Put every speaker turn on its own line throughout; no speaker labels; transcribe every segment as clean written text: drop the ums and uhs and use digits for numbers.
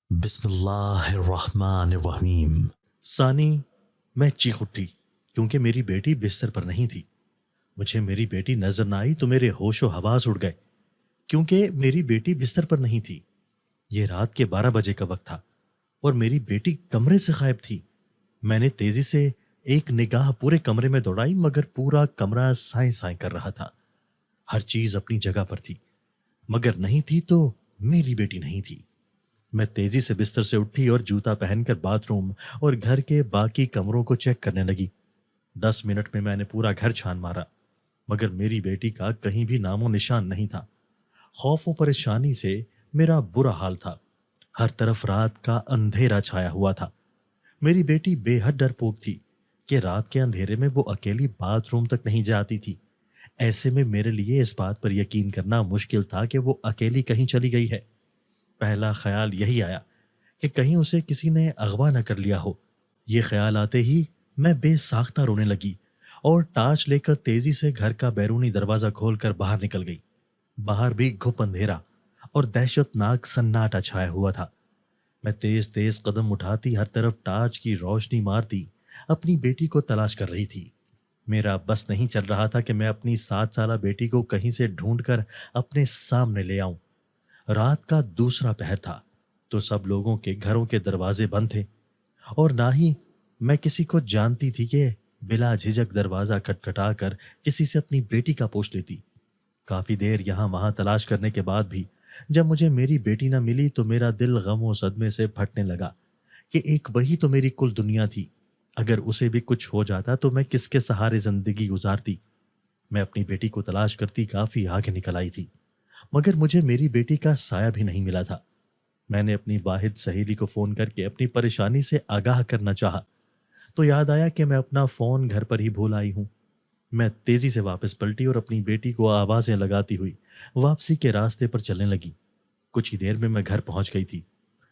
بسم اللہ الرحمن الرحیم۔ ثانی، میں چیخ اٹھی کیونکہ میری بیٹی بستر پر نہیں تھی۔ مجھے میری بیٹی نظر نہ آئی تو میرے ہوش و حواس اڑ گئے کیونکہ میری بیٹی بستر پر نہیں تھی۔ یہ رات کے 12 بجے کا وقت تھا اور میری بیٹی کمرے سے غائب تھی۔ میں نے تیزی سے ایک نگاہ پورے کمرے میں دوڑائی مگر پورا کمرہ سائیں سائیں کر رہا تھا۔ ہر چیز اپنی جگہ پر تھی مگر نہیں تھی تو میری بیٹی نہیں تھی۔ میں تیزی سے بستر سے اٹھی اور جوتا پہن کر باتھ روم اور گھر کے باقی کمروں کو چیک کرنے لگی۔ 10 منٹ میں نے پورا گھر چھان مارا مگر میری بیٹی کا کہیں بھی نام و نشان نہیں تھا۔ خوف و پریشانی سے میرا برا حال تھا۔ ہر طرف رات کا اندھیرا چھایا ہوا تھا۔ میری بیٹی بے حد ڈرپوک تھی کہ رات کے اندھیرے میں وہ اکیلی باتھ روم تک نہیں جاتی تھی۔ ایسے میں میرے لیے اس بات پر یقین کرنا مشکل تھا کہ وہ اکیلی کہیں چلی گئی ہے۔ پہلا خیال یہی آیا کہ کہیں اسے کسی نے اغوا نہ کر لیا ہو۔ یہ خیال آتے ہی میں بے ساختہ رونے لگی اور ٹارچ لے کر تیزی سے گھر کا بیرونی دروازہ کھول کر باہر نکل گئی۔ باہر بھی گھپ اندھیرا اور دہشت ناک سناٹا چھایا ہوا تھا۔ میں تیز تیز قدم اٹھاتی ہر طرف ٹارچ کی روشنی مارتی اپنی بیٹی کو تلاش کر رہی تھی۔ میرا بس نہیں چل رہا تھا کہ میں اپنی 7 سالہ بیٹی کو کہیں سے ڈھونڈ کر اپنے سامنے لے آؤں۔ رات کا دوسرا پہر تھا تو سب لوگوں کے گھروں کے دروازے بند تھے اور نہ ہی میں کسی کو جانتی تھی کہ بلا جھجک دروازہ کھٹکھٹا کر کسی سے اپنی بیٹی کا پوچھ لیتی۔ کافی دیر یہاں وہاں تلاش کرنے کے بعد بھی جب مجھے میری بیٹی نہ ملی تو میرا دل غم و صدمے سے پھٹنے لگا کہ ایک وہی تو میری کل دنیا تھی۔ اگر اسے بھی کچھ ہو جاتا تو میں کس کے سہارے زندگی گزارتی۔ میں اپنی بیٹی کو تلاش کرتی کافی آگے نکل آئی تھی مگر مجھے میری بیٹی کا سایہ بھی نہیں ملا تھا۔ میں نے اپنی واحد سہیلی کو فون کر کے اپنی پریشانی سے آگاہ کرنا چاہا تو یاد آیا کہ میں اپنا فون گھر پر ہی بھول آئی ہوں۔ میں تیزی سے واپس پلٹی اور اپنی بیٹی کو آوازیں لگاتی ہوئی واپسی کے راستے پر چلنے لگی۔ کچھ ہی دیر میں گھر پہنچ گئی تھی۔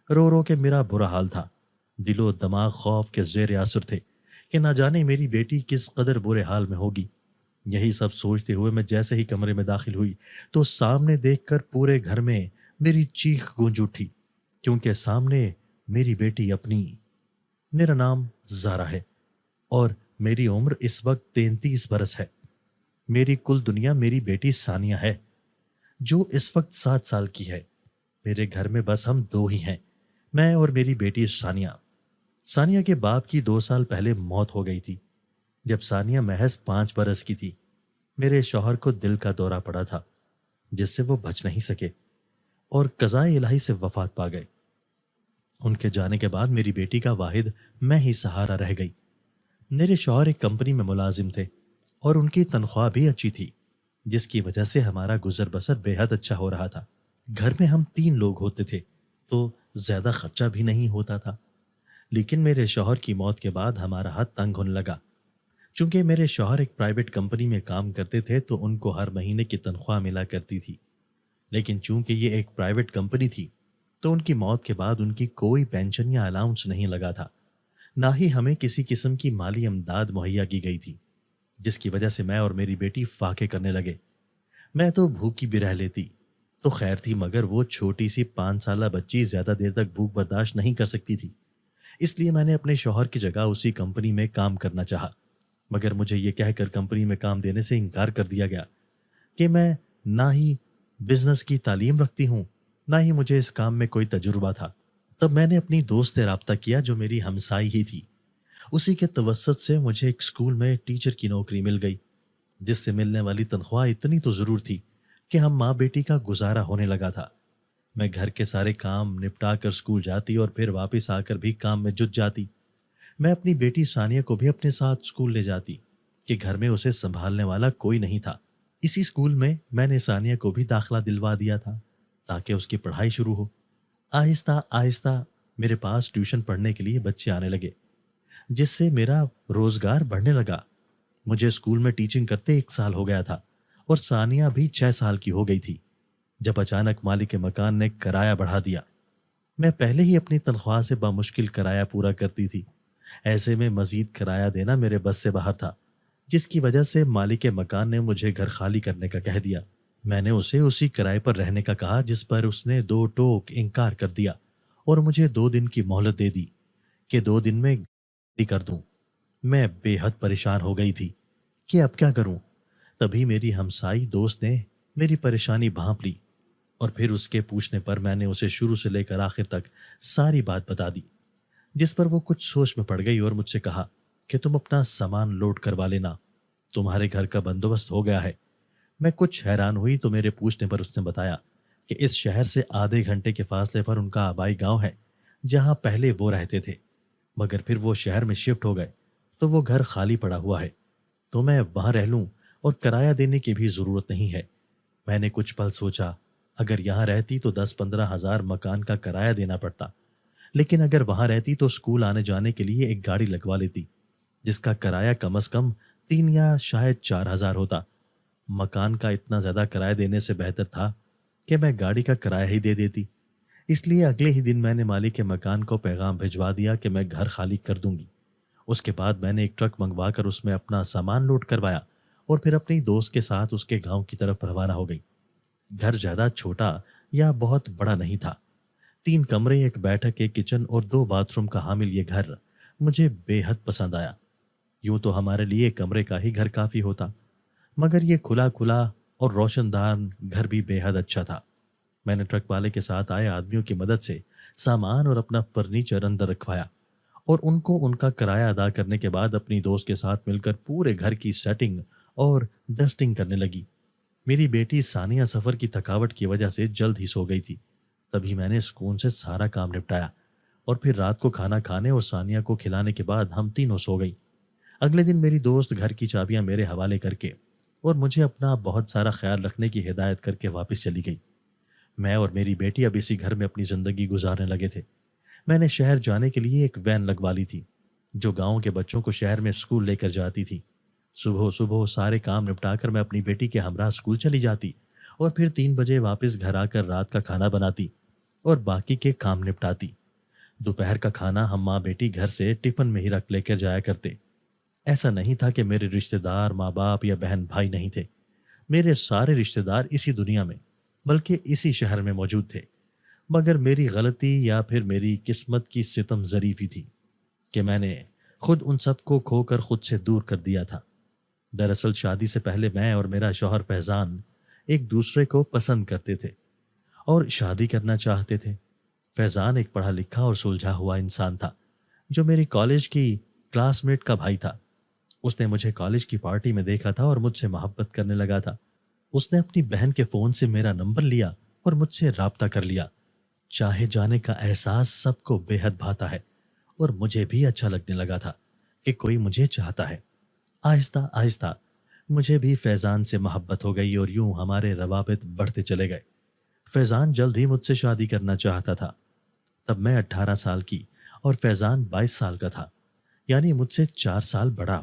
رو رو کے میرا برا حال تھا۔ دل و دماغ خوف کے زیر اثر تھے کہ نہ جانے میری بیٹی کس قدر برے حال میں ہوگی۔ یہی سب سوچتے ہوئے میں جیسے ہی کمرے میں داخل ہوئی تو سامنے دیکھ کر پورے گھر میں میری چیخ گونج اٹھی کیونکہ سامنے میری بیٹی اپنی۔ میرا نام زارا ہے اور میری عمر اس وقت 33 برس ہے۔ میری کل دنیا میری بیٹی ثانیہ ہے جو اس وقت 7 سال کی ہے۔ میرے گھر میں بس ہم دو ہی ہیں، میں اور میری بیٹی ثانیہ۔ ثانیہ کے باپ کی 2 سال پہلے موت ہو گئی تھی جب ثانیہ محض 5 برس کی تھی۔ میرے شوہر کو دل کا دورہ پڑا تھا جس سے وہ بچ نہیں سکے اور قضائے الہی سے وفات پا گئے۔ ان کے جانے کے بعد میری بیٹی کا واحد میں ہی سہارا رہ گئی۔ میرے شوہر ایک کمپنی میں ملازم تھے اور ان کی تنخواہ بھی اچھی تھی جس کی وجہ سے ہمارا گزر بسر بے حد اچھا ہو رہا تھا۔ گھر میں ہم 3 لوگ ہوتے تھے تو زیادہ خرچہ بھی نہیں ہوتا تھا، لیکن میرے شوہر کی موت کے بعد ہمارا ہاتھ تنگ ہونے لگا۔ چونکہ میرے شوہر ایک پرائیویٹ کمپنی میں کام کرتے تھے تو ان کو ہر مہینے کی تنخواہ ملا کرتی تھی، لیکن چونکہ یہ ایک پرائیویٹ کمپنی تھی تو ان کی موت کے بعد ان کی کوئی پینشن یا الاؤنس نہیں لگا تھا، نہ ہی ہمیں کسی قسم کی مالی امداد مہیا کی گئی تھی، جس کی وجہ سے میں اور میری بیٹی فاقے کرنے لگے۔ میں تو بھوکی بھی رہ لیتی تو خیر تھی مگر وہ چھوٹی سی 5 سالہ بچی زیادہ دیر تک بھوک برداشت نہیں کر سکتی تھی۔ اس لیے میں نے اپنے شوہر کی جگہ اسی کمپنی میں کام کرنا چاہا مگر مجھے یہ کہہ کر کمپنی میں کام دینے سے انکار کر دیا گیا کہ میں نہ ہی بزنس کی تعلیم رکھتی ہوں نہ ہی مجھے اس کام میں کوئی تجربہ تھا۔ تب میں نے اپنی دوست سے رابطہ کیا جو میری ہمسائی ہی تھی۔ اسی کے توسط سے مجھے ایک اسکول میں ٹیچر کی نوکری مل گئی جس سے ملنے والی تنخواہ اتنی تو ضرور تھی کہ ہم ماں بیٹی کا گزارا ہونے لگا تھا۔ میں گھر کے سارے کام نپٹا کر اسکول جاتی اور پھر واپس آ کر بھی کام میں جٹ جاتی۔ میں اپنی بیٹی ثانیہ کو بھی اپنے ساتھ اسکول لے جاتی کہ گھر میں اسے سنبھالنے والا کوئی نہیں تھا۔ اسی اسکول میں نے ثانیہ کو بھی داخلہ دلوا دیا تھا تاکہ اس کی پڑھائی شروع ہو۔ آہستہ آہستہ میرے پاس ٹیوشن پڑھنے کے لیے بچے آنے لگے جس سے میرا روزگار بڑھنے لگا۔ مجھے اسکول میں ٹیچنگ کرتے 1 سال ہو گیا تھا اور ثانیہ بھی 6 سال کی ہو گئی تھی جب اچانک مالک مکان نے کرایہ بڑھا دیا۔ میں پہلے ہی اپنی تنخواہ سے بمشکل کرایہ پورا کرتی تھی، ایسے میں مزید کرایہ دینا میرے بس سے باہر تھا، جس کی وجہ سے مالک مکان نے مجھے گھر خالی کرنے کا کہہ دیا۔ میں نے اسے اسی کرائے پر رہنے کا کہا جس پر اس نے 2 ٹوک انکار کر دیا اور مجھے 2 دن کی مہلت دے دی کہ 2 دن میں کر دوں۔ میں بے حد پریشان ہو گئی تھی کہ اب کیا کروں۔ تبھی میری ہمسائی دوست نے میری پریشانی بھانپ لی اور پھر اس کے پوچھنے پر میں نے اسے شروع سے لے کر آخر تک ساری بات بتا دی، جس پر وہ کچھ سوچ میں پڑ گئی اور مجھ سے کہا کہ تم اپنا سامان لوڈ کروا لینا، تمہارے گھر کا بندوبست ہو گیا ہے۔ میں کچھ حیران ہوئی تو میرے پوچھنے پر اس نے بتایا کہ اس شہر سے آدھے گھنٹے کے فاصلے پر ان کا آبائی گاؤں ہے جہاں پہلے وہ رہتے تھے، مگر پھر وہ شہر میں شفٹ ہو گئے تو وہ گھر خالی پڑا ہوا ہے، تو میں وہاں رہ لوں اور کرایہ دینے کی بھی ضرورت نہیں ہے۔ میں نے کچھ پل سوچا، اگر یہاں رہتی تو 10-15 ہزار مکان کا کرایہ دینا پڑتا، لیکن اگر وہاں رہتی تو اسکول آنے جانے کے لیے ایک گاڑی لگوا لیتی جس کا کرایہ کم از کم 3 یا شاید 4 ہزار ہوتا۔ مکان کا اتنا زیادہ کرایہ دینے سے بہتر تھا کہ میں گاڑی کا کرایہ ہی دے دیتی۔ اس لیے اگلے ہی دن میں نے مالک کے مکان کو پیغام بھجوا دیا کہ میں گھر خالی کر دوں گی۔ اس کے بعد میں نے ایک ٹرک منگوا کر اس میں اپنا سامان لوڈ کروایا اور پھر اپنی دوست کے ساتھ اس کے گاؤں کی طرف روانہ ہو گئی۔ گھر زیادہ چھوٹا یا بہت بڑا نہیں تھا، 3 کمرے، ایک بیٹھک، ایک کچن اور 2 باتھ روم کا حامل یہ گھر مجھے بے حد پسند آیا۔ یوں تو ہمارے لیے کمرے کا ہی گھر کافی ہوتا، مگر یہ کھلا کھلا اور روشن دان گھر بھی بے حد اچھا تھا۔ میں نے ٹرک والے کے ساتھ آئے آدمیوں کی مدد سے سامان اور اپنا فرنیچر اندر رکھوایا اور ان کو ان کا کرایہ ادا کرنے کے بعد اپنی دوست کے ساتھ مل کر پورے گھر کی سیٹنگ اور ڈسٹنگ کرنے لگی۔ میری بیٹی ثانیہ سفر کی تھکاوٹ کی وجہ سے جلد ہی سو گئی تھی، تبھی میں نے سکون سے سارا کام نپٹایا اور پھر رات کو کھانا کھانے اور ثانیہ کو کھلانے کے بعد ہم تینوں سو گئی۔ اگلے دن میری دوست گھر کی چابیاں میرے حوالے کر کے اور مجھے اپنا بہت سارا خیال رکھنے کی ہدایت کر کے واپس چلی گئی۔ میں اور میری بیٹی اب اسی گھر میں اپنی زندگی گزارنے لگے تھے۔ میں نے شہر جانے کے لیے ایک وین لگوا لی تھی جو گاؤں کے بچوں کو شہر میں اسکول لے کر جاتی تھی۔ صبح صبح سارے کام نپٹا کر میں اپنی بیٹی کے ہمراہ اسکول چلی جاتی اور پھر 3 بجے واپس گھر آ کر رات کا کھانا بناتی اور باقی کے کام نپٹاتی۔ دوپہر کا کھانا ہم ماں بیٹی گھر سے ٹفن میں ہی رکھ لے کر جایا کرتے۔ ایسا نہیں تھا کہ میرے رشتہ دار ماں باپ یا بہن بھائی نہیں تھے، میرے سارے رشتہ دار اسی دنیا میں بلکہ اسی شہر میں موجود تھے، مگر میری غلطی یا پھر میری قسمت کی ستم ظریفی تھی کہ میں نے خود ان سب کو کھو کر خود سے دور کر دیا تھا۔ دراصل شادی سے پہلے میں اور میرا شوہر فیضان ایک دوسرے کو پسند کرتے تھے اور شادی کرنا چاہتے تھے۔ فیضان ایک پڑھا لکھا اور سلجھا ہوا انسان تھا جو میری کالج کی کلاس میٹ کا بھائی تھا۔ اس نے مجھے کالج کی پارٹی میں دیکھا تھا اور مجھ سے محبت کرنے لگا تھا۔ اس نے اپنی بہن کے فون سے میرا نمبر لیا اور مجھ سے رابطہ کر لیا۔ چاہے جانے کا احساس سب کو بے حد بھاتا ہے اور مجھے بھی اچھا لگنے لگا تھا کہ کوئی مجھے چاہتا ہے۔ آہستہ آہستہ مجھے بھی فیضان سے محبت ہو گئی اور یوں ہمارے روابط بڑھتے چلے گئے۔ فیضان جلد ہی مجھ سے شادی کرنا چاہتا تھا۔ تب میں 18 سال کی اور فیضان 22 سال کا تھا، یعنی مجھ سے 4 سال بڑا۔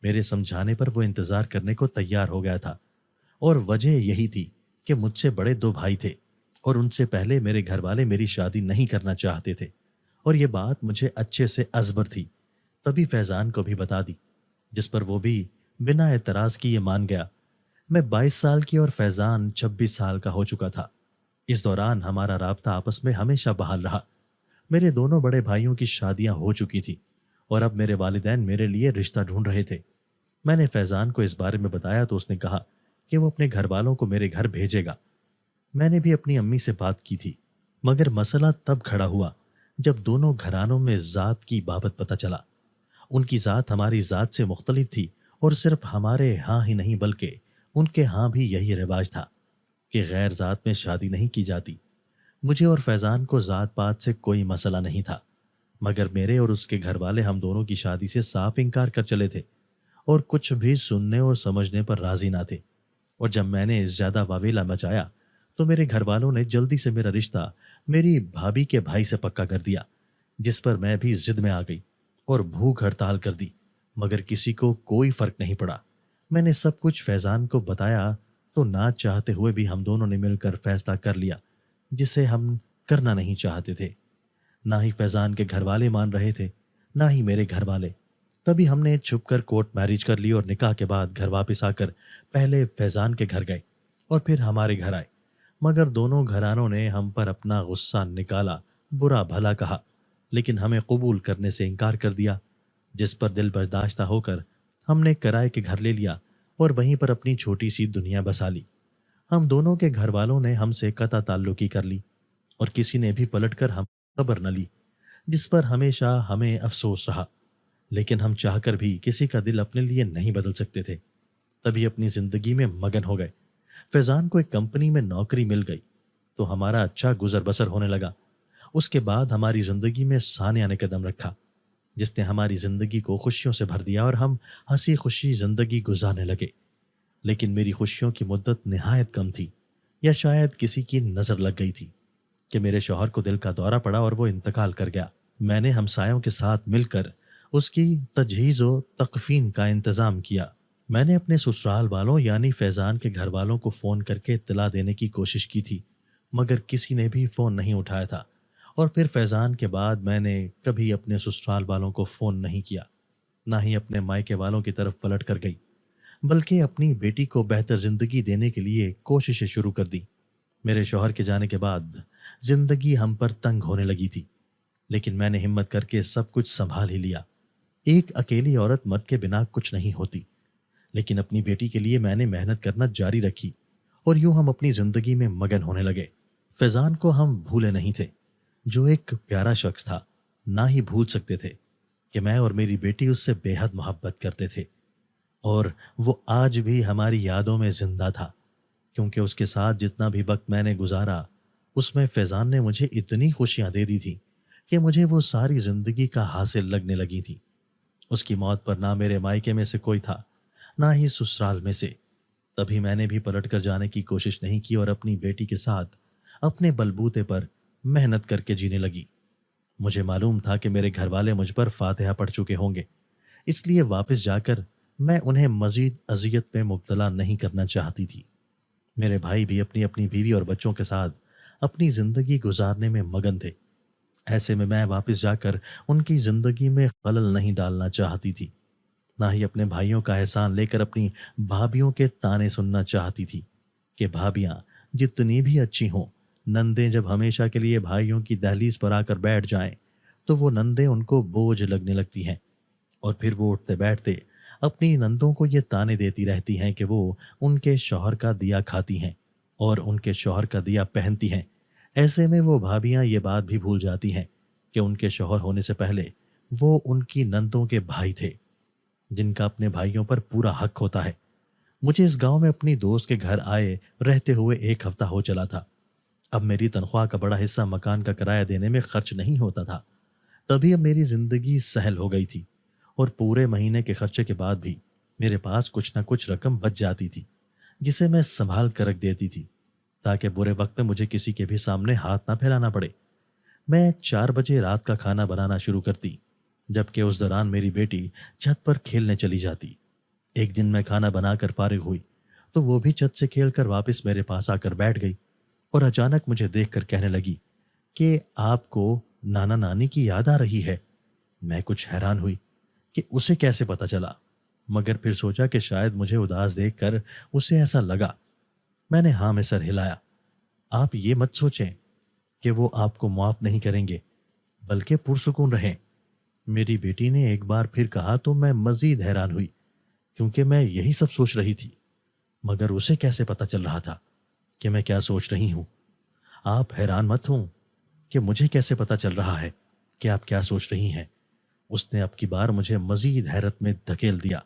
میرے سمجھانے پر وہ انتظار کرنے کو تیار ہو گیا تھا اور وجہ یہی تھی کہ مجھ سے بڑے 2 بھائی تھے اور ان سے پہلے میرے گھر والے میری شادی نہیں کرنا چاہتے تھے اور یہ بات مجھے اچھے سے ازبر تھی، تبھی فیضان کو بھی بتا دی، جس پر وہ بھی بنا اعتراض کی یہ مان گیا۔ میں 22 سال کی اور فیضان 26 سال کا ہو چکا تھا۔ اس دوران ہمارا رابطہ آپس میں ہمیشہ بحال رہا۔ میرے دونوں بڑے بھائیوں کی شادیاں ہو چکی تھی اور اب میرے والدین میرے لیے رشتہ ڈھونڈ رہے تھے۔ میں نے فیضان کو اس بارے میں بتایا تو اس نے کہا کہ وہ اپنے گھر والوں کو میرے گھر بھیجے گا۔ میں نے بھی اپنی امی سے بات کی تھی، مگر مسئلہ تب کھڑا ہوا جب دونوں گھرانوں میں ذات کی بابت پتہ چلا۔ ان کی ذات ہماری ذات سے مختلف تھی اور صرف ہمارے ہاں ہی نہیں بلکہ ان کے ہاں بھی یہی رواج تھا کہ غیر ذات میں شادی نہیں کی جاتی۔ مجھے اور فیضان کو ذات پات سے کوئی مسئلہ نہیں تھا، مگر میرے اور اس کے گھر والے ہم دونوں کی شادی سے صاف انکار کر چلے تھے اور کچھ بھی سننے اور سمجھنے پر راضی نہ تھے۔ اور جب میں نے زیادہ واویلا مچایا تو میرے گھر والوں نے جلدی سے میرا رشتہ میری بھابھی کے بھائی سے پکا کر دیا، جس پر میں بھی ضد میں آ گئی اور بھوک ہڑتال کر دی، مگر کسی کو کوئی فرق نہیں پڑا۔ میں نے سب کچھ فیضان کو بتایا تو نہ چاہتے ہوئے بھی ہم دونوں نے مل کر فیصلہ کر لیا جسے ہم کرنا نہیں چاہتے تھے۔ نہ ہی فیضان کے گھر والے مان رہے تھے، نہ ہی میرے گھر والے۔ تبھی ہم نے چھپ کر کورٹ میرج کر لی اور نکاح کے بعد گھر واپس آ کر پہلے فیضان کے گھر گئے اور پھر ہمارے گھر آئے، مگر دونوں گھرانوں نے ہم پر اپنا غصہ نکالا برا بھلا کہا، لیکن ہمیں قبول کرنے سے انکار کر دیا، جس پر دل برداشتہ ہو کر ہم نے کرائے کے گھر لے لیا اور وہیں پر اپنی چھوٹی سی دنیا بسا لی۔ ہم دونوں کے گھر والوں نے ہم سے قطع تعلقی کر لی اور کسی نے بھی پلٹ کر ہم خبر نہ لی، جس پر ہمیشہ ہمیں افسوس رہا، لیکن ہم چاہ کر بھی کسی کا دل اپنے لیے نہیں بدل سکتے تھے۔ تبھی اپنی زندگی میں مگن ہو گئے۔ فیضان کو ایک کمپنی میں نوکری مل گئی تو ہمارا اچھا گزر بسر ہونے لگا۔ اس کے بعد ہماری زندگی میں ثانیہ نے قدم رکھا، جس نے ہماری زندگی کو خوشیوں سے بھر دیا اور ہم ہنسی خوشی زندگی گزارنے لگے۔ لیکن میری خوشیوں کی مدت نہایت کم تھی، یا شاید کسی کی نظر لگ گئی تھی کہ میرے شوہر کو دل کا دورہ پڑا اور وہ انتقال کر گیا۔ میں نے ہمسایوں کے ساتھ مل کر اس کی تجہیز و تکفین کا انتظام کیا۔ میں نے اپنے سسرال والوں یعنی فیضان کے گھر والوں کو فون کر کے اطلاع دینے کی کوشش کی تھی، مگر کسی نے بھی فون نہیں اٹھایا تھا، اور پھر فیضان کے بعد میں نے کبھی اپنے سسرال والوں کو فون نہیں کیا، نہ ہی اپنے مائکے والوں کی طرف پلٹ کر گئی، بلکہ اپنی بیٹی کو بہتر زندگی دینے کے لیے کوششیں شروع کر دی۔ میرے شوہر کے جانے کے بعد زندگی ہم پر تنگ ہونے لگی تھی، لیکن میں نے ہمت کر کے سب کچھ سنبھال ہی لیا۔ ایک اکیلی عورت مرد کے بنا کچھ نہیں ہوتی، لیکن اپنی بیٹی کے لیے میں نے محنت کرنا جاری رکھی، اور یوں ہم اپنی زندگی میں مگن ہونے لگے۔ فیضان کو ہم بھولے نہیں تھے، جو ایک پیارا شخص تھا، نہ ہی بھول سکتے تھے کہ میں اور میری بیٹی اس سے بے حد محبت کرتے تھے، اور وہ آج بھی ہماری یادوں میں زندہ تھا، کیونکہ اس کے ساتھ جتنا بھی وقت میں نے گزارا اس میں فیضان نے مجھے اتنی خوشیاں دے دی تھی کہ مجھے وہ ساری زندگی کا حاصل لگنے لگی تھی۔ اس کی موت پر نہ میرے مائکے میں سے کوئی تھا، نہ ہی سسرال میں سے۔ تبھی میں نے بھی پلٹ کر جانے کی کوشش نہیں کی اور اپنی بیٹی کے ساتھ اپنے بلبوتے پر محنت کر کے جینے لگی۔ مجھے معلوم تھا کہ میرے گھر والے مجھ پر فاتحہ پڑھ چکے ہوں گے، اس لیے واپس جا کر میں انہیں مزید اذیت میں مبتلا نہیں کرنا چاہتی تھی۔ میرے بھائی بھی اپنی اپنی بیوی اور بچوں کے ساتھ اپنی زندگی گزارنے میں مگن تھے۔ ایسے میں واپس جا کر ان کی زندگی میں خلل نہیں ڈالنا چاہتی تھی، نہ ہی اپنے بھائیوں کا احسان لے کر اپنی بھابھیوں کے تانے سننا چاہتی تھی کہ بھابھیاں جتنی بھی اچھی ہوں، نندیں جب ہمیشہ کے لیے بھائیوں کی دہلیز پر آ کر بیٹھ جائیں تو وہ نندیں ان کو بوجھ لگنے لگتی ہیں، اور پھر وہ اٹھتے بیٹھتے اپنی نندوں کو یہ تانے دیتی رہتی ہیں کہ وہ ان کے شوہر کا دیا کھاتی ہیں اور ان کے شوہر کا دیا پہنتی ہیں۔ ایسے میں وہ بھابھیاں یہ بات بھی بھول جاتی ہیں کہ ان کے شوہر ہونے سے پہلے وہ ان کی نندوں کے بھائی تھے، جن کا اپنے بھائیوں پر پورا حق ہوتا ہے۔ مجھے اس گاؤں میں اپنی دوست کے گھر آئے رہتے ہوئے 1 ہفتہ ہو چلا تھا۔ اب میری تنخواہ کا بڑا حصہ مکان کا کرایہ دینے میں خرچ نہیں ہوتا تھا، تبھی اب میری زندگی سہل ہو گئی تھی، اور پورے مہینے کے خرچے کے بعد بھی میرے پاس کچھ نہ کچھ رقم بچ جاتی تھی، جسے میں سنبھال کر رکھ دیتی تھی تاکہ برے وقت میں مجھے کسی کے بھی سامنے ہاتھ نہ پھیلانا پڑے۔ میں 4 بجے رات کا کھانا بنانا شروع کرتی، جبکہ اس دوران میری بیٹی چھت پر کھیلنے چلی جاتی۔ ایک دن میں کھانا بنا کر فارغ ہوئی تو وہ بھی چھت سے کھیل کر واپس میرے پاس آ کر بیٹھ گئی، اور اچانک مجھے دیکھ کر کہنے لگی کہ آپ کو نانا نانی کی یاد آ رہی ہے۔ میں کچھ حیران ہوئی کہ اسے کیسے پتہ چلا، مگر پھر سوچا کہ شاید مجھے اداس دیکھ کر اسے ایسا لگا۔ میں نے ہاں میں سر ہلایا۔ آپ یہ مت سوچیں کہ وہ آپ کو معاف نہیں کریں گے، بلکہ پرسکون رہیں۔ میری بیٹی نے ایک بار پھر کہا تو میں مزید حیران ہوئی، کیونکہ میں یہی سب سوچ رہی تھی، مگر اسے کیسے پتہ چل رہا تھا کہ میں کیا سوچ رہی ہوں۔ آپ حیران مت ہوں کہ مجھے کیسے پتہ چل رہا ہے کہ آپ کیا سوچ رہی ہیں۔ اس نے اب کی بار مجھے مزید حیرت میں دھکیل دیا،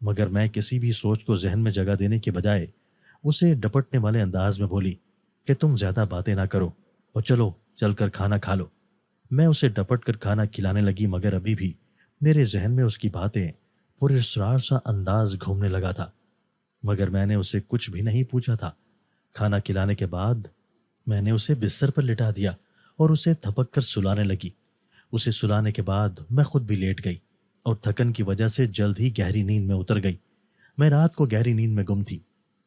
مگر میں کسی بھی سوچ کو ذہن میں جگہ دینے کے بجائے اسے ڈپٹنے والے انداز میں بولی کہ تم زیادہ باتیں نہ کرو اور چلو چل کر کھانا کھا لو۔ میں اسے ڈپٹ کر کھانا کھلانے لگی، مگر ابھی بھی میرے ذہن میں اس کی باتیں پر اسرار سا انداز گھومنے لگا تھا، مگر میں نے اسے کچھ بھی نہیں پوچھا تھا۔ کھانا کھلانے کے بعد میں نے اسے بستر پر لٹا دیا اور اسے تھپک کر سلانے لگی۔ اسے سلانے کے بعد میں خود بھی لیٹ گئی اور تھکن کی وجہ سے جلد ہی گہری نیند میں اتر گئی۔ میں رات کو گہری نیند میں گم تھی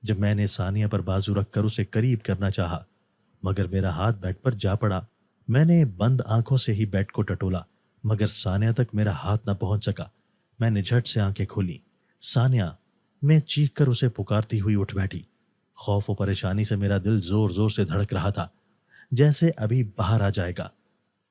جب میں نے ثانیہ پر بازو رکھ کر اسے قریب کرنا چاہا، مگر میرا ہاتھ بیڈ پر جا پڑا۔ میں نے بند آنکھوں سے ہی بیڈ کو ٹٹولا، مگر ثانیہ تک میرا ہاتھ نہ پہنچ سکا۔ میں نے جھٹ سے آنکھیں کھولی۔ ثانیہ! میں چیخ کر اسے پکارتی ہوئی اٹھ بیٹھی۔ خوف و پریشانی سے میرا دل زور زور سے دھڑک رہا تھا، جیسے ابھی باہر آ جائے گا۔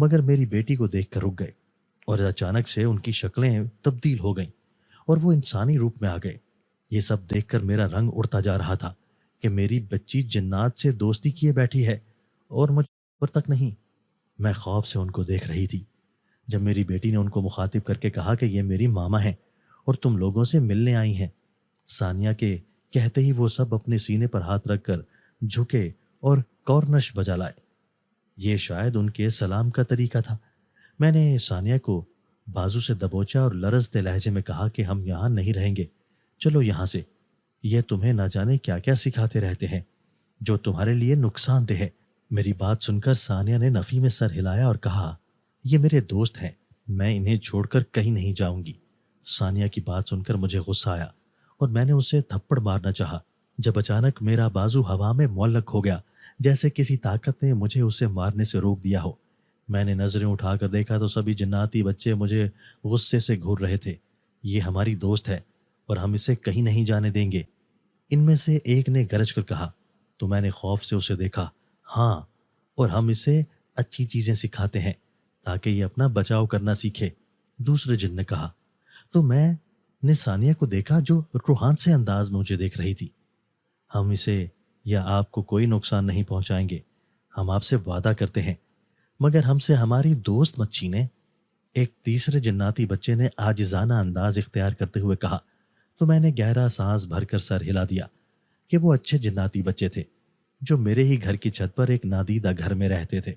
مگر میری بیٹی کو دیکھ کر رک گئے اور اچانک سے ان کی شکلیں تبدیل ہو گئیں اور وہ انسانی روپ میں آ گئے۔ یہ سب دیکھ کر میرا رنگ اڑتا جا رہا تھا کہ میری بچی جنات سے دوستی کیے بیٹھی ہے اور مجھ پر تک نہیں۔ میں خوف سے ان کو دیکھ رہی تھی۔ جب میری بیٹی نے ان کو مخاطب کر کے کہا کہ یہ میری ماما ہیں اور تم لوگوں سے ملنے آئی ہیں، ثانیہ کے کہتے ہی وہ سب اپنے سینے پر ہاتھ رکھ کر جھکے اور کورنش بجا لائے۔ یہ شاید ان کے سلام کا طریقہ تھا۔ میں نے ثانیہ کو بازو سے دبوچا اور لرزتے لہجے میں کہا کہ ہم یہاں نہیں رہیں گے، چلو یہاں سے، یہ تمہیں نہ جانے کیا کیا سکھاتے رہتے ہیں جو تمہارے لیے نقصان دہ ہے۔ میری بات سن کر ثانیہ نے نفی میں سر ہلایا اور کہا، یہ میرے دوست ہیں، میں انہیں چھوڑ کر کہیں نہیں جاؤں گی۔ ثانیہ کی بات سن کر مجھے غصہ آیا اور میں نے اسے تھپڑ مارنا چاہا، جب اچانک میرا بازو ہوا میں معلق ہو گیا، جیسے کسی طاقت نے مجھے اسے مارنے سے روک دیا ہو۔ میں نے نظریں اٹھا کر دیکھا تو سبھی جناتی بچے مجھے غصے سے گھور رہے تھے۔ یہ ہماری دوست ہے اور ہم اسے کہیں نہیں جانے دیں گے، ان میں سے ایک نے گرج کر کہا۔ تو میں نے خوف سے اسے دیکھا۔ ہاں، اور ہم اسے اچھی چیزیں سکھاتے ہیں تاکہ یہ اپنا بچاؤ کرنا سیکھے، دوسرے جن نے کہا۔ تو میں نے ثانیہ کو دیکھا جو روحان سے انداز میں مجھے دیکھ رہی تھی۔ ہم اسے یا آپ کو کوئی نقصان نہیں پہنچائیں گے، ہم آپ سے وعدہ کرتے ہیں، مگر ہم سے ہماری دوست مت چھینیں، ایک تیسرے جناتی بچے نے عاجزانہ انداز اختیار کرتے ہوئے کہا۔ تو میں نے گہرا سانس بھر کر سر ہلا دیا کہ وہ اچھے جناتی بچے تھے جو میرے ہی گھر کی چھت پر ایک نادیدہ گھر میں رہتے تھے،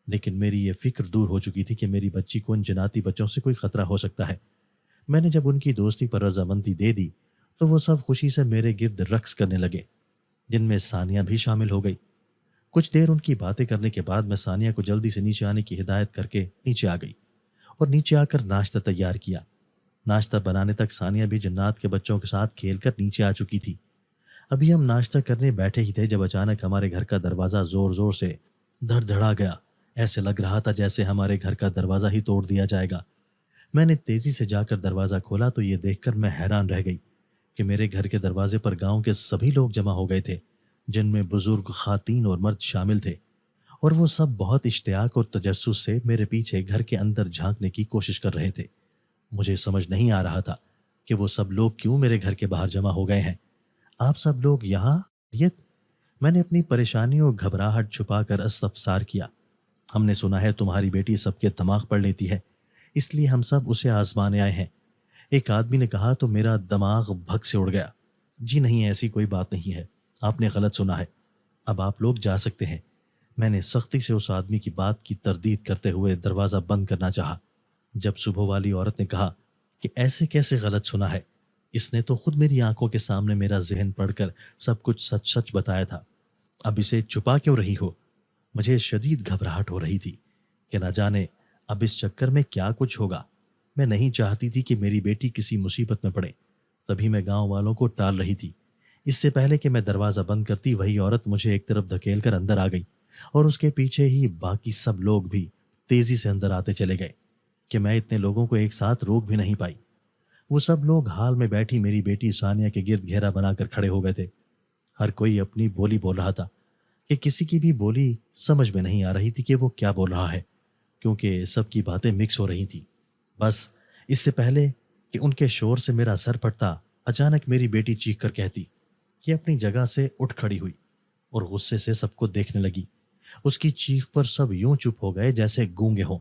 لیکن میری یہ فکر دور ہو چکی تھی کہ میری بچی کو ان جناتی بچوں سے کوئی خطرہ ہو سکتا ہے۔ میں نے جب ان کی دوستی پر رضامندی دے دی تو وہ سب خوشی سے میرے گرد رقص کرنے لگے، جن میں ثانیہ بھی شامل ہو گئی۔ کچھ دیر ان کی باتیں کرنے کے بعد میں ثانیہ کو جلدی سے نیچے آنے کی ہدایت کر کے نیچے آ گئی اور نیچے آ کر ناشتہ تیار کیا۔ ناشتہ بنانے تک ثانیہ بھی جنات کے بچوں کے ساتھ کھیل کر نیچے آ چکی تھی۔ ابھی ہم ناشتہ کرنے بیٹھے ہی تھے جب اچانک ہمارے گھر کا دروازہ زور زور سے دھڑ دھڑا گیا۔ ایسے لگ رہا تھا جیسے ہمارے گھر کا دروازہ ہی توڑ دیا جائے گا۔ میں نے تیزی سے جا کر دروازہ کھولا تو یہ دیکھ کر میں حیران رہ گئی کہ میرے گھر کے دروازے پر گاؤں کے سبھی لوگ جمع ہو گئے تھے، جن میں بزرگ، خواتین اور مرد شامل تھے، اور وہ سب بہت اشتیاق اور تجسس سے میرے پیچھے گھر کے اندر جھانکنے کی کوشش کر رہے تھے۔ مجھے سمجھ نہیں آ رہا تھا کہ وہ سب لوگ کیوں میرے گھر کے باہر جمع ہو گئے ہیں۔ آپ سب لوگ یہاں؟ میں نے اپنی پریشانی اور گھبراہٹ چھپا کر استفسار کیا۔ ہم نے سنا ہے تمہاری بیٹی سب کے دماغ پڑھ لیتی ہے، اس لیے ہم سب اسے آزمانے آئے ہیں۔ ایک آدمی نے کہا تو میرا دماغ بھگ سے اڑ گیا۔ جی نہیں، ایسی کوئی بات نہیں ہے، آپ نے غلط سنا ہے، اب آپ لوگ جا سکتے ہیں۔ میں نے سختی سے اس آدمی کی بات کی تردید کرتے ہوئے دروازہ بند کرنا چاہا، جب صبح والی عورت نے کہا کہ ایسے کیسے غلط سنا ہے، اس نے تو خود میری آنکھوں کے سامنے میرا ذہن پڑھ کر سب کچھ سچ سچ بتایا تھا، اب اسے چھپا کیوں رہی ہو؟ مجھے شدید گھبراہٹ ہو رہی تھی کہ نہ جانے اب اس چکر میں کیا کچھ ہوگا۔ میں نہیں چاہتی تھی کہ میری بیٹی کسی مصیبت میں پڑے، تبھی میں گاؤں والوں کو ٹال رہی تھی۔ اس سے پہلے کہ میں دروازہ بند کرتی، وہی عورت مجھے ایک طرف دھکیل کر اندر آ گئی اور اس کے پیچھے ہی باقی سب لوگ بھی تیزی سے اندر آتے چلے گئے کہ میں اتنے لوگوں کو ایک ساتھ روک بھی نہیں پائی۔ وہ سب لوگ حال میں بیٹھی میری بیٹی ثانیہ کے گرد گھیرا بنا کر کھڑے ہو گئے تھے۔ ہر کوئی اپنی بولی بول رہا تھا کہ کسی کی بھی بولی سمجھ میں نہیں آ رہی تھی کہ وہ کیا بول رہا ہے، کیونکہ سب کی باتیں مکس ہو رہی تھیں۔ بس اس سے پہلے کہ ان کے شور سے میرا سر پھٹتا، اچانک میری بیٹی چیخ کر کہتی کہ اپنی جگہ سے اٹھ کھڑی ہوئی اور غصے سے سب کو دیکھنے لگی۔ اس کی چیخ پر سب یوں چپ ہو گئے جیسے گونگے ہوں،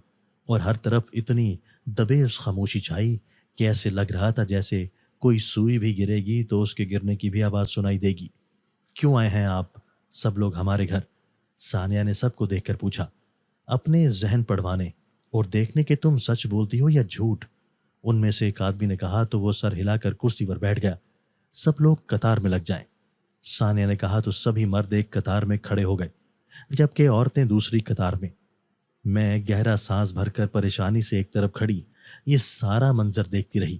اور ہر طرف اتنی دبیز خاموشی چھائی کہ ایسے لگ رہا تھا جیسے کوئی سوئی بھی گرے گی تو اس کے گرنے کی بھی آواز سنائی دے گی۔ کیوں آئے ہیں آپ سب لوگ ہمارے گھر؟ ثانیہ نے سب کو دیکھ کر پوچھا، اپنے ذہن پڑھوانے اور دیکھنے کہ تم سچ بولتی ہو یا جھوٹ۔ ان میں سے ایک آدمی نے کہا تو وہ سر ہلا کر کرسی پر بیٹھ گیا۔ سب لوگ قطار میں لگ جائیں۔ ثانیہ نے کہا تو سبھی مرد ایک قطار میں کھڑے ہو گئے، جبکہ عورتیں دوسری قطار میں۔ میں گہرا سانس بھر کر پریشانی سے ایک طرف کھڑی یہ سارا منظر دیکھتی رہی۔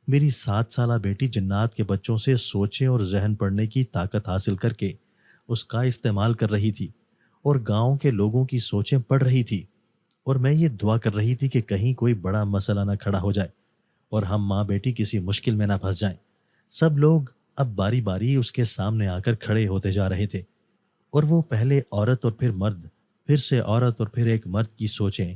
میری 7 سالہ بیٹی جنات کے بچوں سے سوچیں اور ذہن پڑھنے کی طاقت حاصل کر کے اس کا استعمال کر رہی تھی اور گاؤں کے لوگوں کی سوچیں پڑھ رہی تھی، اور میں یہ دعا کر رہی تھی کہ کہیں کوئی بڑا مسئلہ نہ کھڑا ہو جائے اور ہم ماں بیٹی کسی مشکل میں نہ پھنس جائیں۔ سب لوگ اب باری باری اس کے سامنے آ کر کھڑے ہوتے جا رہے تھے، اور وہ پہلے عورت اور پھر مرد، پھر سے عورت اور پھر ایک مرد کی سوچیں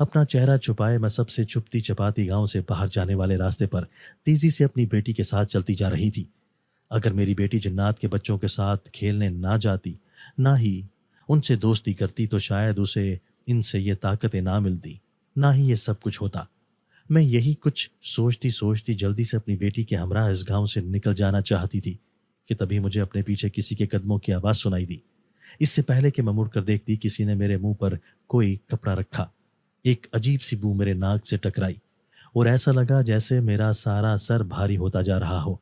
اپنا چہرہ چھپائے میں سب سے چھپتی چپاتی گاؤں سے باہر جانے والے راستے پر تیزی سے اپنی بیٹی کے ساتھ چلتی جا رہی تھی۔ اگر میری بیٹی جنات کے بچوں کے ساتھ کھیلنے نہ جاتی، نہ ہی ان سے دوستی کرتی، تو شاید اسے ان سے یہ طاقتیں نہ ملتی، نہ ہی یہ سب کچھ ہوتا۔ میں یہی کچھ سوچتی سوچتی جلدی سے اپنی بیٹی کے ہمراہ اس گاؤں سے نکل جانا چاہتی تھی کہ تبھی مجھے اپنے پیچھے کسی کے قدموں کی آواز سنائی دی۔ اس سے پہلے کہ میں مڑ کر دیکھتی، کسی نے میرے منہ پر کوئی کپڑا رکھا۔ ایک عجیب سی بو میرے ناک سے ٹکرائی اور ایسا لگا جیسے میرا سارا سر بھاری ہوتا جا رہا ہو۔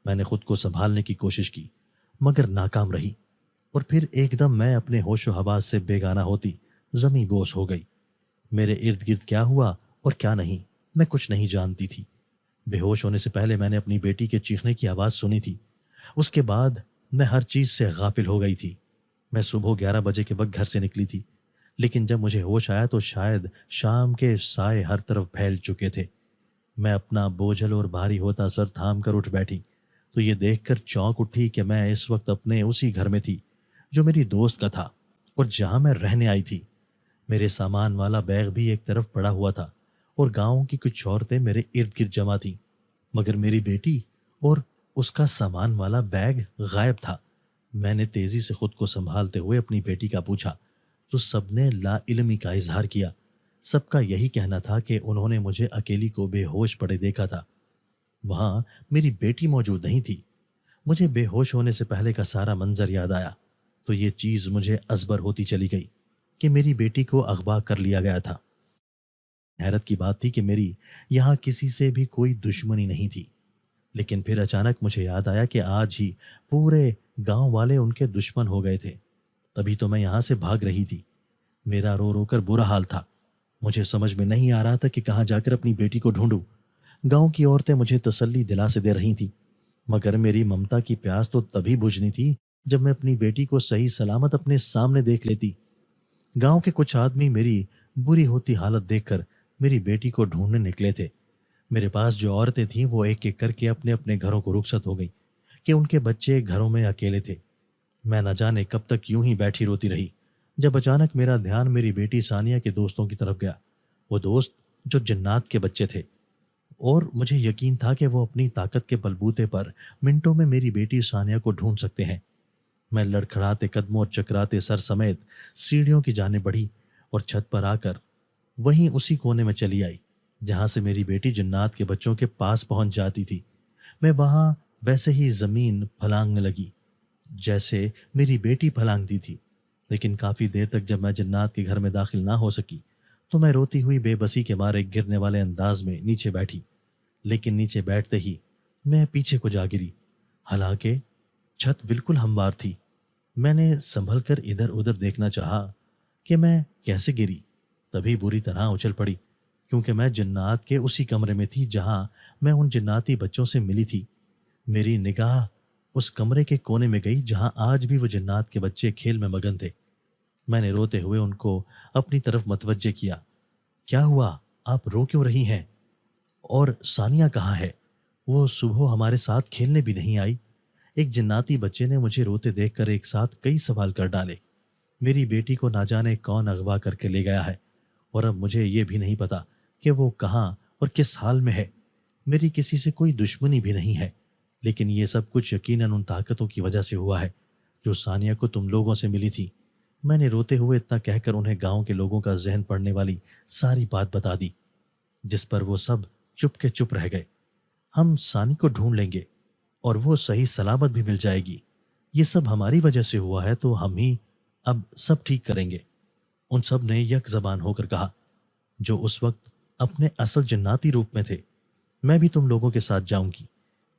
میں نے خود کو سنبھالنے کی کوشش کی مگر ناکام رہی، اور پھر ایک دم میں اپنے ہوش و حواس سے بیگانہ ہوتی زمیں بوس ہو گئی۔ میرے ارد گرد کیا ہوا اور کیا نہیں، میں کچھ نہیں جانتی تھی۔ بے ہوش ہونے سے پہلے میں نے اپنی بیٹی کے چیخنے کی آواز سنی تھی، اس کے بعد میں ہر چیز سے غافل ہو گئی تھی۔ میں صبح 11 بجے کے وقت گھر سے نکلی تھی، لیکن جب مجھے ہوش آیا تو شاید شام کے سائے ہر طرف پھیل چکے تھے۔ میں اپنا بوجھل اور بھاری ہوتا سر تھام کر اٹھ بیٹھی تو یہ دیکھ کر چونک اٹھی کہ میں اس وقت اپنے اسی گھر میں تھی جو میری دوست کا تھا اور جہاں میں رہنے آئی تھی۔ میرے سامان والا بیگ بھی ایک طرف پڑا ہوا تھا اور گاؤں کی کچھ عورتیں میرے ارد گرد جمع تھیں، مگر میری بیٹی اور اس کا سامان والا بیگ غائب تھا۔ میں نے تیزی سے خود کو سنبھالتے ہوئے اپنی بیٹی کا پوچھا تو سب نے لا علمی کا اظہار کیا۔ سب کا یہی کہنا تھا کہ انہوں نے مجھے اکیلی کو بے ہوش پڑے دیکھا تھا، وہاں میری بیٹی موجود نہیں تھی۔ مجھے بے ہوش ہونے سے پہلے کا سارا منظر یاد آیا تو یہ چیز مجھے ازبر ہوتی چلی گئی کہ میری بیٹی کو اغوا کر لیا گیا تھا۔ حیرت کی بات تھی کہ میری یہاں کسی سے بھی کوئی دشمنی نہیں تھی، لیکن پھر اچانک مجھے یاد آیا کہ آج ہی پورے گاؤں والے ان کے دشمن ہو گئے تھے، تبھی تو میں یہاں سے بھاگ رہی تھی۔ میرا رو رو کر برا حال تھا، مجھے سمجھ میں نہیں آ رہا تھا کہ کہاں جا کر اپنی بیٹی کو ڈھونڈوں۔ گاؤں کی عورتیں مجھے تسلی دلا سے دے رہی تھیں، مگر میری ممتا کی پیاس تو تبھی بجھنی تھی جب میں اپنی بیٹی کو صحیح سلامت اپنے سامنے دیکھ لیتی۔ گاؤں کے کچھ آدمی میری بری ہوتی حالت دیکھ کر میری بیٹی کو ڈھونڈنے نکلے تھے۔ میرے پاس جو عورتیں تھیں وہ ایک ایک کر کے اپنے اپنے گھروں کو رخصت ہو گئیں کہ ان کے بچے گھروں میں اکیلے تھے۔ میں نہ جانے کب تک یوں ہی بیٹھی روتی رہی، جب اچانک میرا دھیان میری بیٹی ثانیہ کے دوستوں کی طرف گیا، وہ دوست جو جنات کے بچے تھے، اور مجھے یقین تھا کہ وہ اپنی طاقت کے بلبوتے پر منٹوں میں میری بیٹی ثانیہ کو ڈھونڈ سکتے ہیں۔ میں لڑکھڑاتے قدموں اور چکراتے سر سمیت سیڑھیوں کی جانب بڑھی اور چھت پر آ کر وہیں اسی کونے میں چلی آئی جہاں سے میری بیٹی جنات کے بچوں کے پاس پہنچ جاتی تھی۔ میں وہاں ویسے ہی زمین پھلانگنے لگی جیسے میری بیٹی پھلانگتی تھی، لیکن کافی دیر تک جب میں جنات کے گھر میں داخل نہ ہو سکی تو میں روتی ہوئی بے بسی کے مارے گرنے والے انداز میں نیچے بیٹھی، لیکن نیچے بیٹھتے ہی میں پیچھے کو جا گری، حالانکہ چھت بالکل ہموار تھی۔ میں نے سنبھل کر ادھر ادھر دیکھنا چاہا کہ میں کیسے گری، تبھی بری طرح اچھل پڑی، کیونکہ میں جنات کے اسی کمرے میں تھی جہاں میں ان جناتی بچوں سے ملی تھی۔ میری نگاہ اس کمرے کے کونے میں گئی جہاں آج بھی وہ جنات کے بچے کھیل میں مگن تھے۔ میں نے روتے ہوئے ان کو اپنی طرف متوجہ کیا۔ کیا ہوا؟ آپ رو کیوں رہی ہیں؟ اور ثانیہ کہاں ہے؟ وہ صبح ہمارے ساتھ کھیلنے بھی نہیں آئی۔ ایک جناتی بچے نے مجھے روتے دیکھ کر ایک ساتھ کئی سوال کر ڈالے۔ میری بیٹی کو نہ جانے کون اغوا کر کے لے گیا ہے، اور اب مجھے یہ بھی نہیں پتا کہ وہ کہاں اور کس حال میں ہے۔ میری کسی سے کوئی دشمنی بھی نہیں ہے، لیکن یہ سب کچھ یقیناً ان طاقتوں کی وجہ سے ہوا ہے جو ثانیہ کو تم لوگوں سے ملی تھی۔ میں نے روتے ہوئے اتنا کہہ کر انہیں گاؤں کے لوگوں کا ذہن پڑنے والی ساری بات بتا دی، جس پر وہ سب چپ کے چپ رہ گئے۔ ہم ثانی کو ڈھونڈ لیں گے اور وہ صحیح سلامت بھی مل جائے گی، یہ سب ہماری وجہ سے ہوا ہے تو ہم ہی اب سب ٹھیک کریں گے، ان سب نے یک زبان ہو کر کہا، جو اس وقت اپنے اصل جناتی روپ میں تھے۔ میں بھی تم لوگوں کے ساتھ جاؤں گی،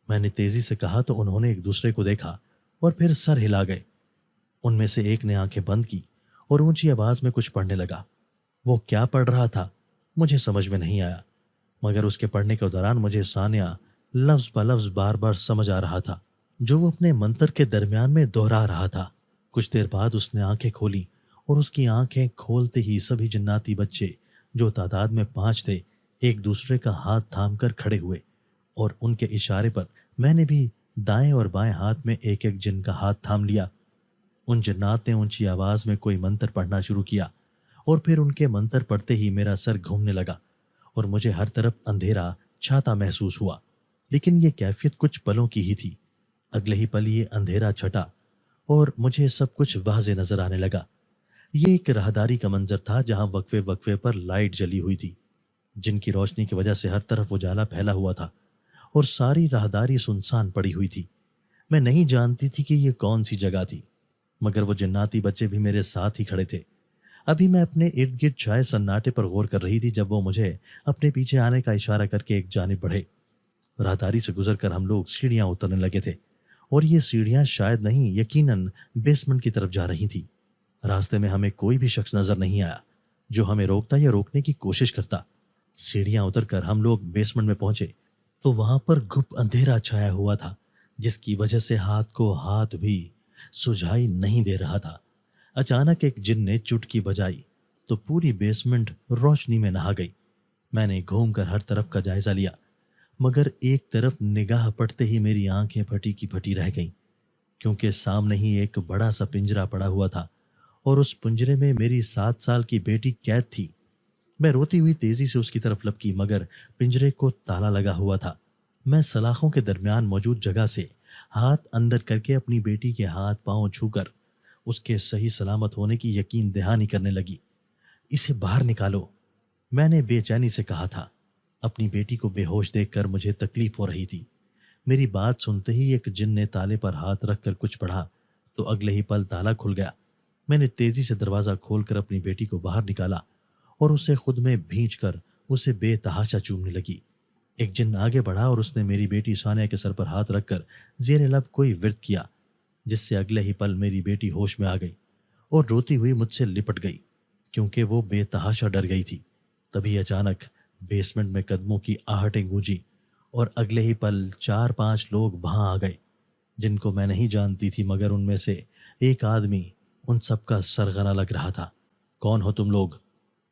میں نے تیزی سے کہا تو انہوں نے ایک دوسرے کو دیکھا اور پھر سر ہلا گئے۔ ان میں سے ایک نے آنکھیں بند کی اور اونچی آواز میں کچھ پڑھنے لگا۔ وہ کیا پڑھ رہا تھا مجھے سمجھ میں نہیں آیا، مگر اس کے پڑھنے کے دوران مجھے ثانیہ لفظ بہ لفظ بار بار سمجھ آ رہا تھا جو وہ اپنے منتر کے درمیان میں دہرا رہا تھا۔ کچھ دیر بعد اس نے آنکھیں کھولی اور اس کی آنکھیں کھولتے ہی سبھی جناتی بچے جو تعداد میں 5 تھے ایک دوسرے کا ہاتھ تھام کر کھڑے ہوئے، اور ان کے اشارے پر میں نے بھی دائیں اور بائیں ہاتھ میں ایک ایک جن کا ہاتھ تھام لیا۔ ان جنات نے اونچی آواز میں کوئی منتر پڑھنا شروع کیا اور پھر ان کے منتر پڑھتے ہی میرا سر گھومنے لگا اور مجھے ہر طرف اندھیرا چھاتا محسوس ہوا۔ لیکن یہ کیفیت کچھ پلوں کی ہی تھی۔ اگلے ہی پل یہ اندھیرا چھٹا اور مجھے سب کچھ واضح نظر آنے لگا۔ یہ ایک راہداری کا منظر تھا جہاں وقفے وقفے پر لائٹ جلی ہوئی تھی، جن کی روشنی کی وجہ سے ہر طرف اجالا پھیلا ہوا تھا اور ساری راہداری سنسان پڑی ہوئی تھی۔ میں نہیں جانتی تھی کہ یہ کون سی جگہ تھی، مگر وہ جناتی بچے بھی میرے ساتھ ہی کھڑے تھے۔ ابھی میں اپنے ارد گرد چھائے سناٹے پر غور کر رہی تھی جب وہ مجھے اپنے پیچھے آنے کا اشارہ کر کے ایک جانب بڑھے۔ راہداری سے گزر کر ہم لوگ سیڑھیاں اترنے لگے تھے، اور یہ سیڑھیاں شاید نہیں یقیناً بیسمنٹ کی طرف جا رہی تھی۔ راستے میں ہمیں کوئی بھی شخص نظر نہیں آیا جو ہمیں روکتا یا روکنے کی کوشش کرتا۔ سیڑھیاں اتر کر ہم لوگ بیسمنٹ میں پہنچے تو وہاں پر گھپ اندھیرا چھایا ہوا تھا، جس کی وجہ سے ہاتھ کو ہاتھ بھی سجھائی نہیں دے رہا تھا۔ اچانک ایک جن نے چٹکی بجائی تو پوری بیسمنٹ روشنی میں نہا گئی۔ میں نے گھوم کر ہر طرف کا جائزہ لیا، مگر ایک طرف نگاہ پڑتے ہی میری آنکھیں پھٹی کی پھٹی رہ گئیں، کیونکہ سامنے ہی ایک بڑا سا پنجرا پڑا ہوا تھا اور اس پنجرے میں میری 7 سال کی بیٹی قید تھی۔ میں روتی ہوئی تیزی سے اس کی طرف لپکی، مگر پنجرے کو تالا لگا ہوا تھا۔ میں سلاخوں کے درمیان موجود جگہ سے ہاتھ اندر کر کے اپنی بیٹی کے ہاتھ پاؤں چھو کر اس کے صحیح سلامت ہونے کی یقین دہانی کرنے لگی۔ اسے باہر نکالو، میں نے بے چینی سے کہا تھا۔ اپنی بیٹی کو بے ہوش دیکھ کر مجھے تکلیف ہو رہی تھی۔ میری بات سنتے ہی ایک جن نے تالے پر ہاتھ رکھ کر کچھ پڑھا تو اگلے ہی پل تالا کھل گیا۔ میں نے تیزی سے دروازہ کھول کر اپنی بیٹی کو باہر نکالا اور اسے خود میں بھینچ کر اسے بے تحاشا چومنے لگی۔ ایک جن آگے بڑھا اور اس نے میری بیٹی ثانیہ کے سر پر ہاتھ رکھ کر زیر لب کوئی ورد کیا، جس سے اگلے ہی پل میری بیٹی ہوش میں آ گئی اور روتی ہوئی مجھ سے لپٹ گئی، کیونکہ وہ بے تحاشا ڈر گئی تھی۔ تبھی اچانک بیسمنٹ میں قدموں کی آہٹیں گونجی اور اگلے ہی پل 4-5 لوگ وہاں آ گئے، جن کو میں نہیں جانتی تھی، مگر ان میں سے ایک آدمی ان سب کا سرغنہ لگ رہا تھا۔ کون ہو تم لوگ؟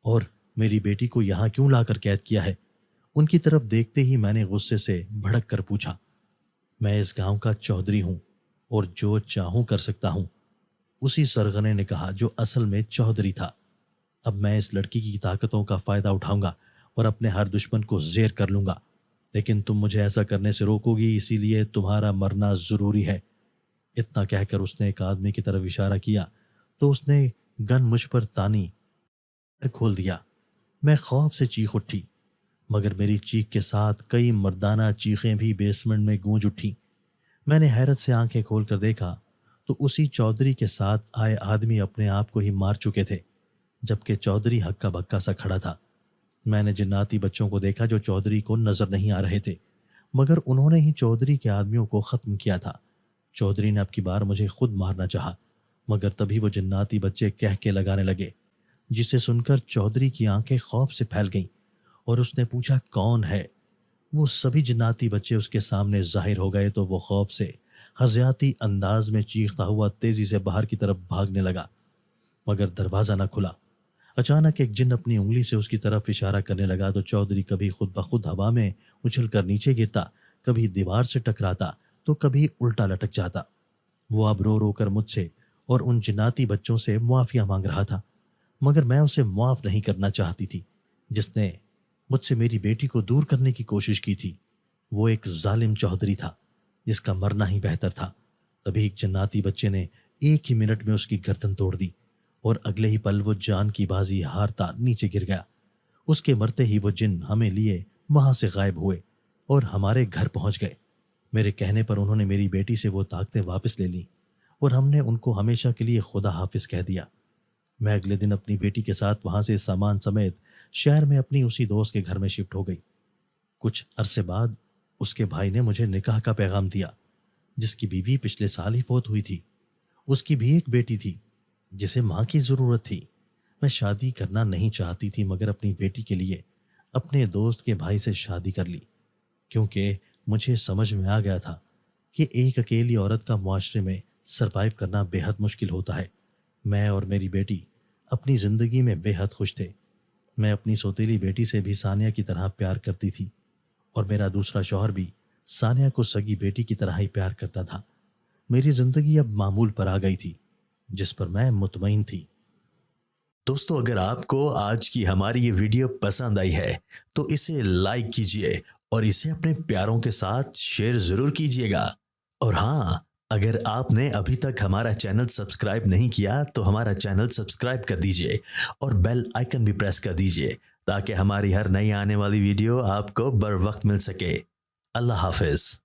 اور میری بیٹی کو یہاں کیوں لا کر قید کیا ہے؟ ان کی طرف دیکھتے ہی میں نے غصے سے بھڑک کر پوچھا۔ میں اس گاؤں کا چودھری ہوں اور جو چاہوں کر سکتا ہوں، اسی سرغنے نے کہا جو اصل میں چودھری تھا۔ اب میں اس لڑکی کی طاقتوں کا فائدہ اٹھاؤں گا اور اپنے ہر دشمن کو زیر کر لوں گا، لیکن تم مجھے ایسا کرنے سے روکو گی، اسی لیے تمہارا مرنا ضروری ہے۔ اتنا کہہ کر اس نے ایک آدمی کی طرف اشارہ کیا تو اس نے گن مجھ پر تانی کھول دیا۔ میں خوف سے چیخ اٹھی، مگر میری چیخ کے ساتھ کئی مردانہ چیخیں بھی بیسمنٹ میں گونج اٹھیں۔ میں نے حیرت سے آنکھیں کھول کر دیکھا تو اسی چودھری کے ساتھ آئے آدمی اپنے آپ کو ہی مار چکے تھے، جبکہ چودھری ہکا بکا سا کھڑا تھا۔ میں نے جناتی بچوں کو دیکھا جو چودھری کو نظر نہیں آ رہے تھے، مگر انہوں نے ہی چودھری کے آدمیوں کو ختم کیا تھا۔ چودھری نے اب کی بار مجھے خود مارنا چاہا، مگر تبھی وہ جناتی بچے کہہ کے لگانے لگے، جسے سن کر چودھری کی آنکھیں خوف سے پھیل گئیں اور اس نے پوچھا کون ہے؟ وہ سبھی جناتی بچے اس کے سامنے ظاہر ہو گئے تو وہ خوف سے ہزیاتی انداز میں چیختا ہوا تیزی سے باہر کی طرف بھاگنے لگا، مگر دروازہ نہ کھلا۔ اچانک ایک جن اپنی انگلی سے اس کی طرف اشارہ کرنے لگا تو چودھری کبھی خود بخود ہوا میں اچھل کر نیچے گرتا، کبھی دیوار سے ٹکراتا تو کبھی الٹا لٹک جاتا۔ وہ اب رو رو کر مجھ سے اور ان جناتی بچوں سے معافیا مانگ رہا تھا، مگر میں اسے معاف نہیں کرنا چاہتی تھی جس نے مجھ سے میری بیٹی کو دور کرنے کی کوشش کی تھی۔ وہ ایک ظالم چودھری تھا جس کا مرنا ہی بہتر تھا۔ تبھی ایک جناتی بچے نے ایک ہی منٹ میں اس کی گردن توڑ دی اور اگلے ہی پل وہ جان کی بازی ہارتا نیچے گر گیا۔ اس کے مرتے ہی وہ جن ہمیں لیے وہاں سے غائب ہوئے اور ہمارے گھر پہنچ گئے۔ میرے کہنے پر انہوں نے میری بیٹی سے وہ طاقتیں واپس لے لیں اور ہم نے ان کو ہمیشہ کے لیے خدا حافظ کہہ دیا۔ میں اگلے دن اپنی بیٹی کے ساتھ وہاں سے سامان سمیت شہر میں اپنی اسی دوست کے گھر میں شفٹ ہو گئی۔ کچھ عرصے بعد اس کے بھائی نے مجھے نکاح کا پیغام دیا، جس کی بیوی پچھلے سال ہی فوت ہوئی تھی۔ اس کی بھی ایک بیٹی تھی جسے ماں کی ضرورت تھی۔ میں شادی کرنا نہیں چاہتی تھی، مگر اپنی بیٹی کے لیے اپنے دوست کے بھائی سے شادی کر لی، کیونکہ مجھے سمجھ میں آ گیا تھا کہ ایک اکیلی عورت کا معاشرے میں سروائیو کرنا بے حد مشکل ہوتا ہے۔ میں اور میری بیٹی اپنی زندگی میں بے حد خوش تھے۔ میں اپنی سوتیلی بیٹی سے بھی ثانیہ کی طرح پیار کرتی تھی اور میرا دوسرا شوہر بھی ثانیہ کو سگی بیٹی کی طرح ہی پیار کرتا تھا۔ میری زندگی اب معمول پر آ گئی تھی، جس پر میں مطمئن تھی۔ دوستو اگر آپ کو آج کی ہماری یہ ویڈیو پسند آئی ہے تو اسے لائک کیجئے اور اسے اپنے پیاروں کے ساتھ شیئر ضرور کیجئے گا۔ اور ہاں، اگر آپ نے ابھی تک ہمارا چینل سبسکرائب نہیں کیا تو ہمارا چینل سبسکرائب کر دیجئے اور بیل آئیکن بھی پریس کر دیجئے تاکہ ہماری ہر نئی آنے والی ویڈیو آپ کو بر وقت مل سکے۔ اللہ حافظ۔